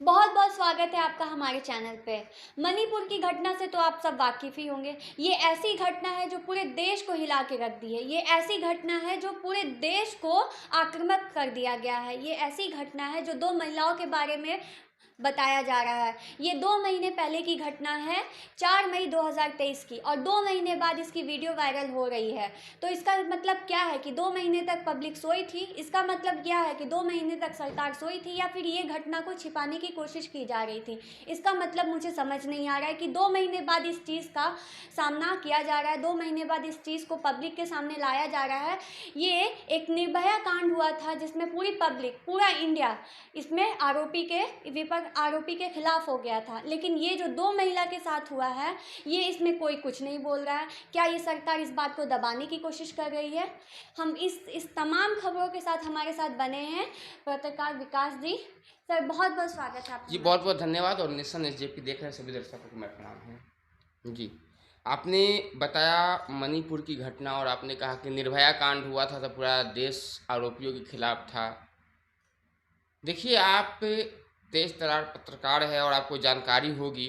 बहुत बहुत स्वागत है आपका हमारे चैनल पे। मणिपुर की घटना से तो आप सब वाकिफ़ ही होंगे। ये ऐसी घटना है जो पूरे देश को हिला के रख दी है। ये ऐसी घटना है जो पूरे देश को आक्रामक कर दिया गया है। ये ऐसी घटना है जो 2 महिलाओं के बारे में बताया जा रहा है। ये 2 महीने पहले की घटना है, 4 मई 2023 की, और 2 महीने बाद इसकी वीडियो वायरल हो रही है। तो इसका मतलब क्या है कि 2 महीने तक पब्लिक सोई थी? इसका मतलब क्या है कि 2 महीने तक सरकार सोई थी, या फिर ये घटना को छिपाने की कोशिश की जा रही थी? इसका मतलब मुझे समझ नहीं आ रहा है कि 2 महीने बाद इस चीज़ का सामना किया जा रहा है, 2 महीने बाद इस चीज़ को पब्लिक के सामने लाया जा रहा है। ये एक निर्भया कांड हुआ था जिसमें पूरी पब्लिक, पूरा इंडिया इसमें आरोपी के खिलाफ हो गया था। लेकिन ये जो 2 महिला के साथ हुआ है, ये इसमें कोई कुछ नहीं बोल रहा है। क्या ये सरकार इस बात को दबाने की कोशिश कर रही है? हम इस तमाम खबरों के साथ हमारे साथ बने हैं पत्रकार विकास जी। सर, बहुत बहुत स्वागत है आपका। जी बहुत बहुत धन्यवाद। और नेशन एसजेपी देख रहे सभी दर्शकों को मैं प्रणाम है जी। आपने बताया मणिपुर की घटना और आपने कहा कि निर्भया कांड हुआ था तो पूरा देश आरोपियों के खिलाफ था। देखिए, आप तेज तर्रार पत्रकार है और आपको जानकारी होगी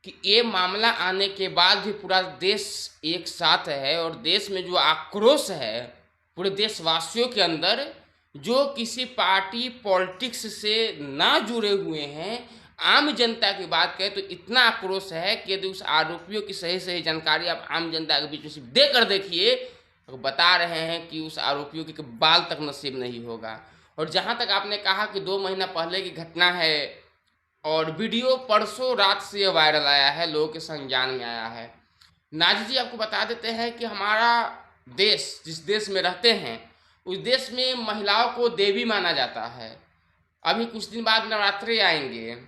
कि ये मामला आने के बाद भी पूरा देश एक साथ है और देश में जो आक्रोश है पूरे देशवासियों के अंदर, जो किसी पार्टी पॉलिटिक्स से ना जुड़े हुए हैं, आम जनता की बात करें तो इतना आक्रोश है कि यदि उस आरोपियों की सही सही जानकारी आप आम जनता के बीच में सिर्फ देकर देखिए तो बता रहे हैं कि उस आरोपियों के बाल तक नसीब नहीं होगा। और जहाँ तक आपने कहा कि 2 महीना पहले की घटना है और वीडियो परसों रात से ये वायरल आया है, लोगों के संज्ञान में आया है। नाजी जी, आपको बता देते हैं कि हमारा देश, जिस देश में रहते हैं, उस देश में महिलाओं को देवी माना जाता है। अभी कुछ दिन बाद नवरात्रि आएंगे,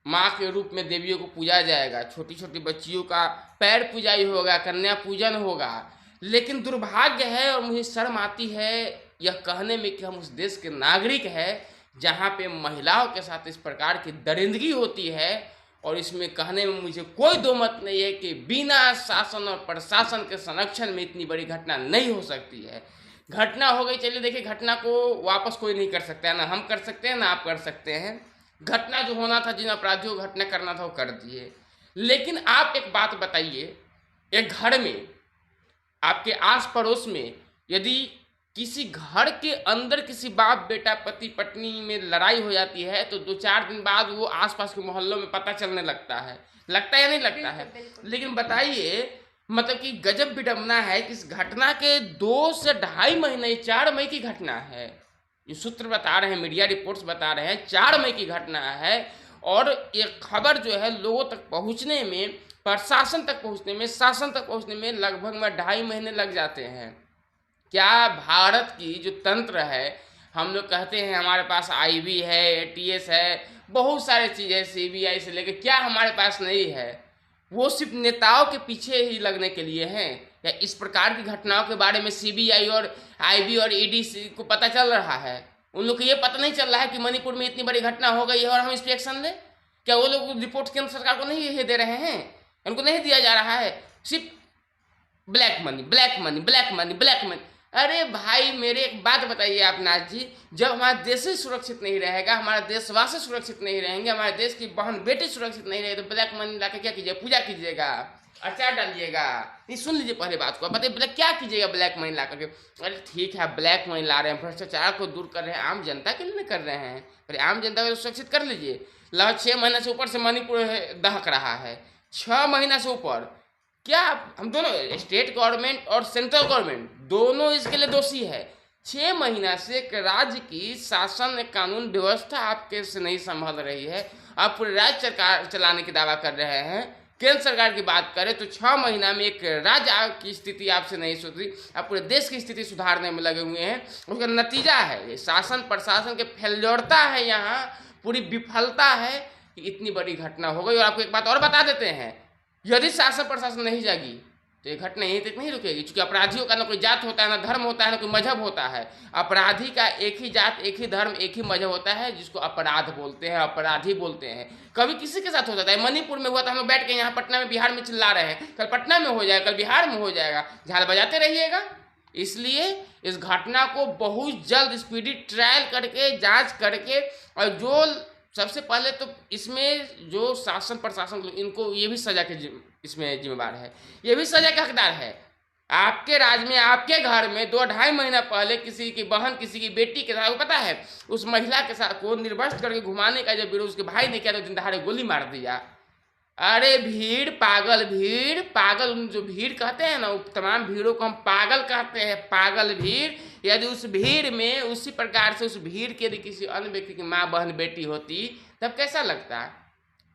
माँ के रूप में देवियों को पूजा जाएगा, छोटी छोटी बच्चियों का पैर पूजाई होगा, कन्या पूजन होगा। लेकिन दुर्भाग्य है और मुझे शर्म आती है यह कहने में कि हम उस देश के नागरिक हैं जहाँ पे महिलाओं के साथ इस प्रकार की दरिंदगी होती है। और इसमें कहने में मुझे कोई दो मत नहीं है कि बिना शासन और प्रशासन के संरक्षण में इतनी बड़ी घटना नहीं हो सकती है। घटना हो गई, चलिए देखिए, घटना को वापस कोई नहीं कर सकता है, ना हम कर सकते हैं ना आप कर सकते हैं। घटना जो होना था, जिन अपराधियों को घटना करना था वो कर दिए। लेकिन आप एक बात बताइए, एक घर में, आपके आस पड़ोस में यदि किसी घर के अंदर किसी बाप बेटा पति पत्नी में लड़ाई हो जाती है तो 2-4 दिन बाद वो आसपास के मोहल्लों में पता चलने लगता है या नहीं लगता है? लेकिन बताइए, मतलब कि गजब विडम्बना है कि इस घटना के 2 से ढाई महीने, 4 मई की घटना है। ये सूत्र बता रहे हैं, मीडिया रिपोर्ट्स बता रहे हैं 4 मई की घटना है। और ये खबर जो है लोगों तक पहुंचने में, प्रशासन तक पहुंचने में, शासन तक पहुंचने में लगभग में 2.5 महीने लग जाते हैं। क्या भारत की जो तंत्र है, हम लोग कहते हैं हमारे पास आईबी है, एटीएस है, बहुत सारे चीज़ें, सीबीआई से लेकर, क्या हमारे पास नहीं है? वो सिर्फ नेताओं के पीछे ही लगने के लिए हैं? या इस प्रकार की घटनाओं के बारे में सीबीआई और आईबी और ईडी को पता चल रहा है? उन लोग को ये पता नहीं चल रहा है कि मणिपुर में इतनी बड़ी घटना हो गई है और हम इस पर एक्शन लें? क्या वो लोग रिपोर्ट केंद्र सरकार को नहीं दे रहे हैं? उनको नहीं दिया जा रहा है? सिर्फ black money, black money, black money, black money. अरे भाई, मेरे एक बात बताइए आप नाथ जी, जब हमारा देश ही सुरक्षित नहीं रहेगा, हमारा देशवासी सुरक्षित नहीं रहेंगे, हमारे देश की बहन बेटी सुरक्षित नहीं रहेगी, तो ब्लैक मनी ला के क्या कीजिएगा? पूजा कीजिएगा, अचार डालिएगा? नहीं, सुन लीजिए पहले बात को, बताइए ब्लैक क्या कीजिएगा ब्लैक मनी ला करके? अरे ठीक है, ब्लैक मनी ला रहे हैं, भ्रष्टाचार को दूर कर रहे हैं, आम जनता के लिए कर रहे हैं, अरे आम जनता को सुरक्षित कर लीजिए। लगभग 6 महीने से ऊपर से मणिपुर दहक रहा है, 6 महीना से ऊपर। क्या हम दोनों, स्टेट गवर्नमेंट और सेंट्रल गवर्नमेंट, दोनों इसके लिए दोषी है? 6 महीना से एक राज्य की शासन कानून व्यवस्था आपके से नहीं संभल रही है, आप पूरे राज्य सरकार चलाने की दावा कर रहे हैं। केंद्र सरकार की बात करें तो 6 महीना में एक राज्य की स्थिति आपसे नहीं सुधरी, आप पूरे देश की स्थिति सुधारने में लगे हुए हैं। उसका नतीजा है ये शासन प्रशासन के फेल्योरता है, यहाँ पूरी विफलता है कि इतनी बड़ी घटना हो गई। और आपको एक बात और बता देते हैं, यदि शासन प्रशासन नहीं जागी तो ये घटना यहीं तक नहीं रुकेगी, क्योंकि अपराधियों का ना कोई जात होता है, ना धर्म होता है, ना कोई मजहब होता है। अपराधी का एक ही जात, एक ही धर्म, एक ही मजहब होता है, जिसको अपराध बोलते हैं, अपराधी बोलते हैं। कभी किसी के साथ हो जाता है, मणिपुर में हुआ था, हम लोग बैठ के यहाँ पटना में, बिहार में चिल्ला रहे हैं, कल पटना में हो जाएगा, कल बिहार में हो जाएगा, झाल बजाते रहिएगा। इसलिए इस घटना को बहुत जल्द स्पीडी ट्रायल करके, जाँच करके, और जो सबसे पहले तो इसमें जो शासन प्रशासन इनको ये भी सजा के इसमें जिम्मेदार है, ये भी सजा के हकदार है। आपके राज्य में, आपके घर में 2-2.5 महीना पहले किसी की बहन, किसी की बेटी के साथ, पता है उस महिला के साथ को निर्वस्त्र करके घुमाने का जब विरोध उसके भाई ने किया तो दिन दहाड़े गोली मार दिया। अरे भीड़, पागल उन जो भीड़ कहते हैं ना, तमाम भीड़ों को हम पागल कहते हैं, पागल भीड़। यदि उस भीड़ में उसी प्रकार से उस भीड़ के यदि किसी अन्य व्यक्ति की माँ, बहन, बेटी होती तब कैसा लगता,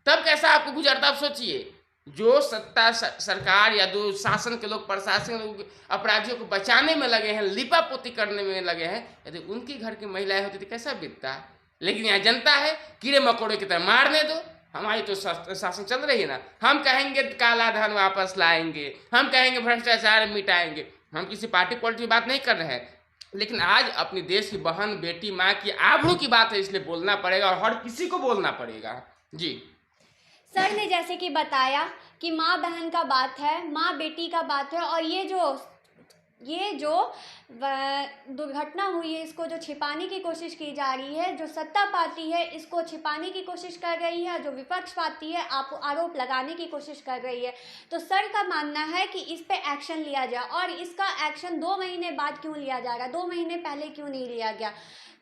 तब कैसा आपको गुजरता। आप सोचिए, जो सत्ता सरकार या जो शासन के लोग, प्रशासन के लोग अपराधियों को बचाने में लगे हैं, लिपापोती करने में लगे हैं, यदि उनकी घर की महिलाएं होती तो कैसा बीतता। लेकिन यहाँ जनता है कीड़े मकोड़े की तरह, मारने दो, हमारी तो शासन चल रही है ना। हम कहेंगे काला धन वापस लाएंगे, हम कहेंगे भ्रष्टाचार मिटाएंगे। हम किसी पार्टी पॉलिटिक्स की बात नहीं कर रहे हैं, लेकिन आज अपनी देश की बहन, बेटी, माँ की आबरू की बात है, इसलिए बोलना पड़ेगा और हर किसी को बोलना पड़ेगा। जी सर ने जैसे कि बताया कि माँ बहन का बात है, माँ बेटी का बात है, और ये जो दुर्घटना हुई है इसको जो छिपाने की कोशिश की जा रही है, जो सत्ता पार्टी है इसको छिपाने की कोशिश कर रही है, जो विपक्ष पार्टी है आरोप लगाने की कोशिश कर रही है। तो सर का मानना है कि इस पे एक्शन लिया जाए, और इसका एक्शन 2 महीने बाद क्यों लिया जा रहा है, 2 महीने पहले क्यों नहीं लिया गया।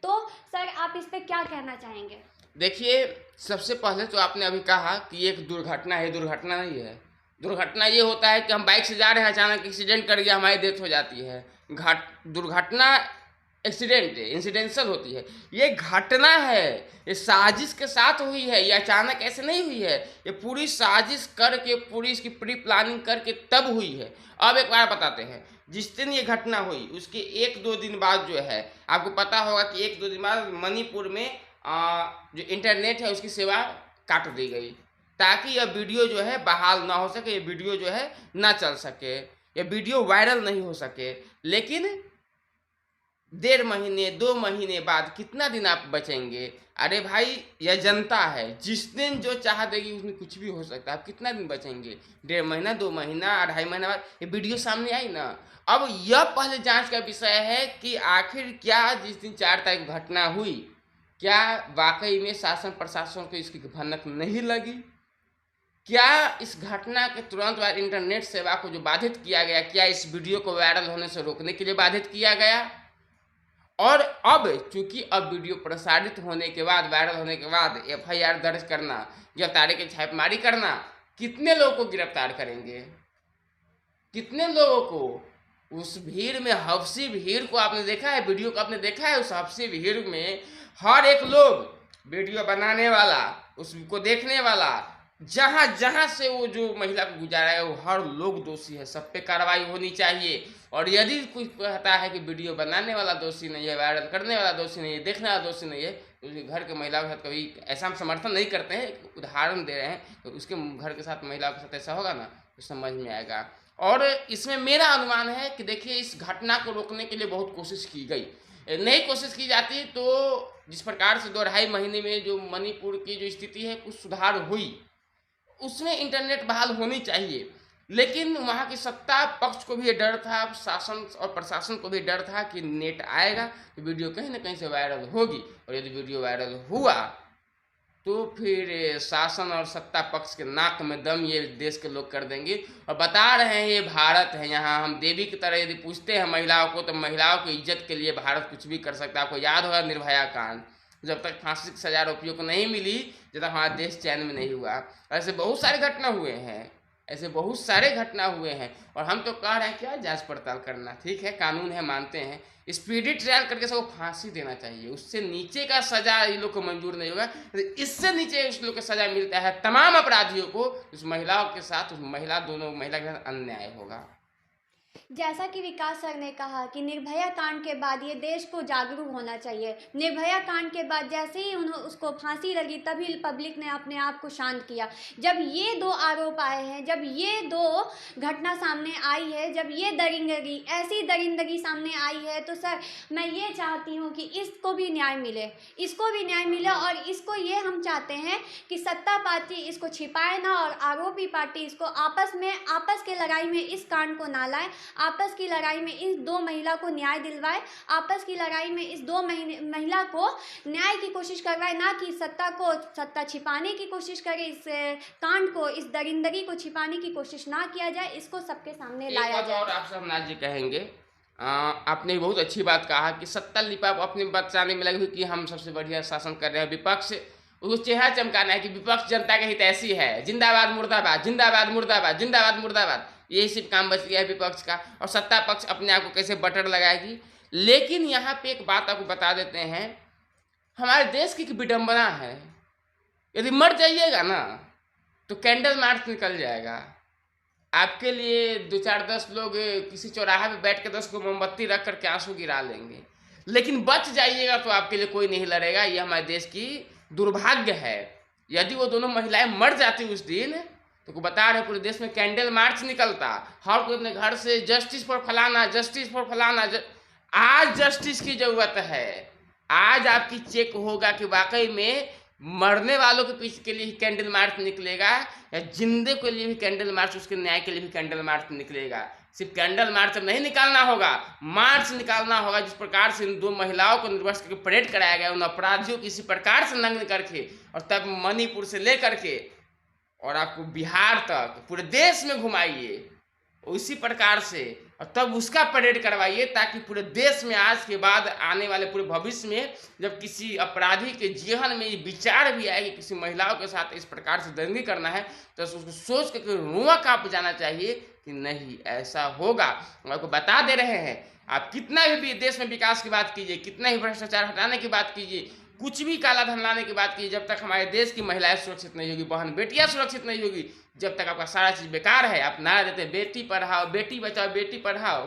तो सर आप इस पे क्या कहना चाहेंगे। देखिए, सबसे पहले तो आपने अभी कहा कि एक दुर्घटना है, दुर्घटना नहीं है। दुर्घटना ये होता है कि हम बाइक से जा रहे हैं, अचानक एक्सीडेंट कर गया, हमारी डेथ हो जाती है। दुर्घटना एक्सीडेंट है, इंसिडेंशियल होती है। ये घटना है, ये साजिश के साथ हुई है, ये अचानक ऐसे नहीं हुई है, ये पूरी साजिश करके, पूरी इसकी प्री प्लानिंग करके तब हुई है। अब एक बार बताते हैं, जिस दिन ये घटना हुई उसके 1-2 दिन बाद जो है, आपको पता होगा कि 1-2 दिन बाद मणिपुर में जो इंटरनेट है उसकी सेवा काट दी गई, ताकि यह वीडियो जो है बहाल ना हो सके, ये वीडियो जो है ना चल सके, ये वीडियो वायरल नहीं हो सके। लेकिन 1.5 महीने 2 महीने बाद कितना दिन आप बचेंगे। अरे भाई, यह जनता है, जिस दिन जो चाह देगी उस दिन कुछ भी हो सकता है। आप कितना दिन बचेंगे, 1.5 महीना 2 महीना 2.5 महीना बाद ये वीडियो सामने आई ना। अब यह पहले जांच का विषय है कि आखिर क्या जिस दिन 4 तारीख घटना हुई, क्या वाकई में शासन प्रशासन को इसकी भनक नहीं लगी। क्या इस घटना के तुरंत बाद इंटरनेट सेवा को जो बाधित किया गया, क्या इस वीडियो को वायरल होने से रोकने के लिए बाधित किया गया। और अब चूंकि अब वीडियो प्रसारित होने के बाद, वायरल होने के बाद FIR दर्ज करना, गिरफ्तारी की छापेमारी करना, कितने लोगों को गिरफ्तार करेंगे, कितने लोगों को। उस भीड़ में, हफ्सी भीड़ को आपने देखा है, वीडियो को आपने देखा है, उस हफ्सी भीड़ में हर एक लोग, वीडियो बनाने वाला, उसको देखने वाला, जहाँ जहाँ से वो जो महिला को गुजारा है, वो हर लोग दोषी है, सब पे कार्रवाई होनी चाहिए। और यदि कोई कहता है कि वीडियो बनाने वाला दोषी नहीं है, वायरल करने वाला दोषी नहीं है, देखने वाला दोषी नहीं है, तो उसके घर के महिलाओं के साथ कभी ऐसा हम समर्थन नहीं करते हैं, उदाहरण दे रहे हैं, तो उसके घर के साथ, महिलाओं के साथ ऐसा होगा ना तो समझ में आएगा। और इसमें मेरा अनुमान है कि देखिए, इस घटना को रोकने के लिए बहुत कोशिश की गई, नहीं कोशिश की जाती तो जिस प्रकार से 2-2.5 महीने में जो मणिपुर की जो स्थिति है कुछ सुधार हुई, उसमें इंटरनेट बहाल होनी चाहिए। लेकिन वहाँ की सत्ता पक्ष को भी ये डर था, शासन और प्रशासन को भी डर था कि नेट आएगा तो वीडियो कहीं ना कहीं से वायरल होगी, और यदि वीडियो वायरल हुआ तो फिर शासन और सत्ता पक्ष के नाक में दम ये देश के लोग कर देंगे। और बता रहे हैं ये भारत है, यहाँ हम देवी की तरह यदि पूछते हैं महिलाओं को, तो महिलाओं की इज्जत के लिए भारत कुछ भी कर सकता है। आपको याद होगा निर्भया कांड, जब तक फांसी की सजा आरोपियों को नहीं मिली, जब तक हमारा देश चैन में नहीं हुआ। ऐसे बहुत सारे घटना हुए हैं, ऐसे बहुत सारे घटना हुए हैं। और हम तो कह रहे हैं क्या जांच पड़ताल करना, ठीक है, कानून है, मानते हैं, स्पीडी ट्रायल करके सबको फांसी देना चाहिए। उससे नीचे का सजा ये लोग को मंजूर नहीं होगा, इससे नीचे उस लोग को सजा मिलता है तमाम अपराधियों को, उस महिलाओं के साथ, उस दोनों महिला के साथ अन्याय होगा। जैसा कि विकास सर ने कहा कि निर्भया कांड के बाद ये देश को जागरूक होना चाहिए। निर्भया कांड के बाद जैसे ही उसको फांसी लगी तभी पब्लिक ने अपने आप को शांत किया। जब ये 2 आरोप आए हैं, जब ये 2 घटना सामने आई है, जब ये दरिंदगी, ऐसी दरिंदगी सामने आई है, तो सर मैं ये चाहती हूँ कि इसको भी न्याय मिले, इसको भी न्याय मिले। और इसको ये हम चाहते हैं कि सत्ता पार्टी इसको छिपाए ना, और आरोपी पार्टी इसको आपस के लड़ाई में इस कांड को ना लाए। आपस की लड़ाई में इस 2 महिला को न्याय दिलवाए, आपस की लड़ाई में इस 2 महिला को न्याय की कोशिश करवाए, ना कि सत्ता छिपाने की कोशिश करे, इस कांड को, इस दरिंदगी को छिपाने की कोशिश ना किया जाए, इसको सबके सामने एक लाया बात जाए। और आपसे हमनाज जी कहेंगे, आपने बहुत अच्छी बात कहा कि सत्ता लिपा अपने बचाने में लगी हुई कि हम सबसे बढ़िया शासन कर रहे हैं, विपक्ष उसको चेहरा चमकाना है कि विपक्ष जनता के हित ऐसी है, जिंदाबाद मुर्दाबाद, जिंदाबाद मुर्दाबाद, जिंदाबाद मुर्दाबाद, यही सिर्फ काम बच गया है विपक्ष का। और सत्ता पक्ष अपने आप को कैसे बटर लगाएगी। लेकिन यहाँ पे एक बात आपको बता देते हैं, हमारे देश की एक विडंबना है, यदि मर जाइएगा ना तो कैंडल मार्च निकल जाएगा, आपके लिए 2-4-10 लोग किसी चौराहे पे बैठ के 10 को मोमबत्ती रख करके आंसू गिरा लेंगे, लेकिन बच जाइएगा तो आपके लिए कोई नहीं लड़ेगा। ये हमारे देश की दुर्भाग्य है। यदि वो दोनों महिलाएं मर जाती उस दिन तो को बता रहे पूरे देश में कैंडल मार्च निकलता, हर कोई अपने घर से जस्टिस फॉर फलाना, जस्टिस फॉर फलाना। आज जस्टिस की जरूरत है। आज आपकी चेक होगा कि वाकई में मरने वालों के पीछे के लिए ही कैंडल मार्च निकलेगा या जिंदे के लिए भी कैंडल मार्च, उसके न्याय के लिए भी कैंडल मार्च निकलेगा। सिर्फ कैंडल मार्च अब नहीं निकालना होगा, मार्च निकालना होगा। जिस प्रकार से इन 2 महिलाओं को निर्वस्त्र करके परेड कराया गया, उन अपराधियों को इसी प्रकार से नग्न करके, और तब मणिपुर से लेकर के और आपको बिहार तक पूरे देश में घुमाइए उसी प्रकार से, और तब उसका परेड करवाइए, ताकि पूरे देश में आज के बाद आने वाले पूरे भविष्य में जब किसी अपराधी के जीवन में ये विचार भी आए कि किसी महिलाओं के साथ इस प्रकार से दंगे करना है, तो उसको सोच के रुआ कांप जाना चाहिए कि नहीं ऐसा होगा। हम आपको बता दे रहे हैं, आप कितना भी देश में विकास की बात कीजिए, कितना ही भ्रष्टाचार हटाने की बात कीजिए, कुछ भी काला धन लाने की बात कीजिए, जब तक हमारे देश की महिलाएं सुरक्षित नहीं होगी, बहन बेटियां सुरक्षित नहीं होगी, जब तक आपका सारा चीज़ बेकार है। आप नारा देते हैं बेटी पढ़ाओ, बेटी बचाओ, बेटी पढ़ाओ।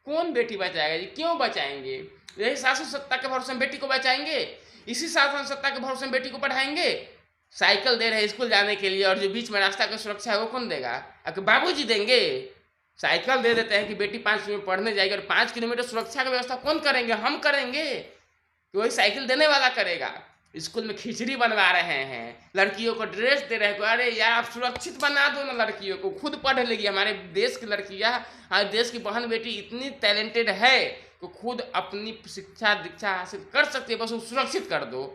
कौन बेटी बचाएगा जी? क्यों बचाएंगे? यही शासन सत्ता के भरोसे बेटी को बचाएंगे, इसी शासन सत्ता के भरोसे बेटी को पढ़ाएंगे। साइकिल दे रहे हैं स्कूल जाने के लिए, और जो बीच में रास्ता की सुरक्षा है वो कौन देगा? आपके बाबूजी देंगे। साइकिल दे देते हैं कि बेटी 5 किलोमीटर पढ़ने जाएगी, और 5 किलोमीटर सुरक्षा की व्यवस्था कौन करेंगे? हम करेंगे। तो वही साइकिल देने वाला करेगा। स्कूल में खिचड़ी बनवा रहे हैं, लड़कियों को ड्रेस दे रहे हैं, अरे यार आप सुरक्षित बना दो ना लड़कियों को, खुद पढ़ लेगी। हमारे देश की लड़कियां, हमारे देश की बहन बेटी इतनी टैलेंटेड है कि खुद अपनी शिक्षा दीक्षा हासिल कर सकती है, बस वो सुरक्षित कर दो।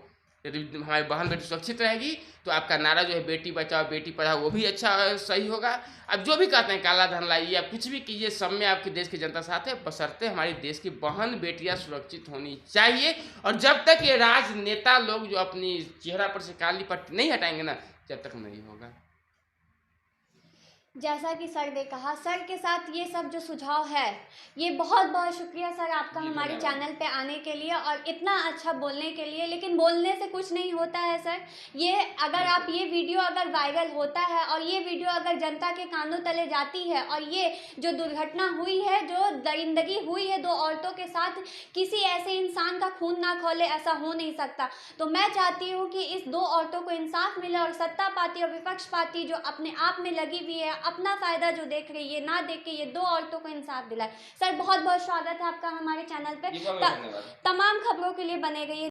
यदि हमारी बहन बेटी सुरक्षित रहेगी तो आपका नारा जो है बेटी बचाओ बेटी पढ़ाओ वो भी अच्छा सही होगा। अब जो भी कहते हैं काला धन लाइए, आप कुछ भी कीजिए, सब में आपके देश की जनता साथ है, बशर्ते हमारी देश की बहन बेटियां सुरक्षित होनी चाहिए। और जब तक ये राजनेता लोग जो अपनी चेहरा पर से काली पट्टी नहीं हटाएंगे ना, जब तक नहीं होगा। जैसा कि सर ने कहा, सर के साथ ये सब जो सुझाव है, ये बहुत बहुत शुक्रिया सर आपका हमारे चैनल पे आने के लिए और इतना अच्छा बोलने के लिए। लेकिन बोलने से कुछ नहीं होता है सर, ये अगर आप ये वीडियो अगर वायरल होता है और ये वीडियो अगर जनता के कानों तले जाती है, और ये जो दुर्घटना हुई है, जो दरिंदगी हुई है 2 औरतों के साथ, किसी ऐसे इंसान का खून ना खौले, ऐसा हो नहीं सकता। तो मैं चाहती हूँ कि इस 2 औरतों को इंसाफ मिले, और सत्ता पार्टी और विपक्ष पार्टी जो अपने आप में लगी हुई है, अपना फायदा जो देख रही है, ना देख के ये 2 औरतों को इंसाफ दिलाए। सर बहुत बहुत स्वागत है आपका हमारे चैनल पे। तमाम खबरों के लिए बने रहिए।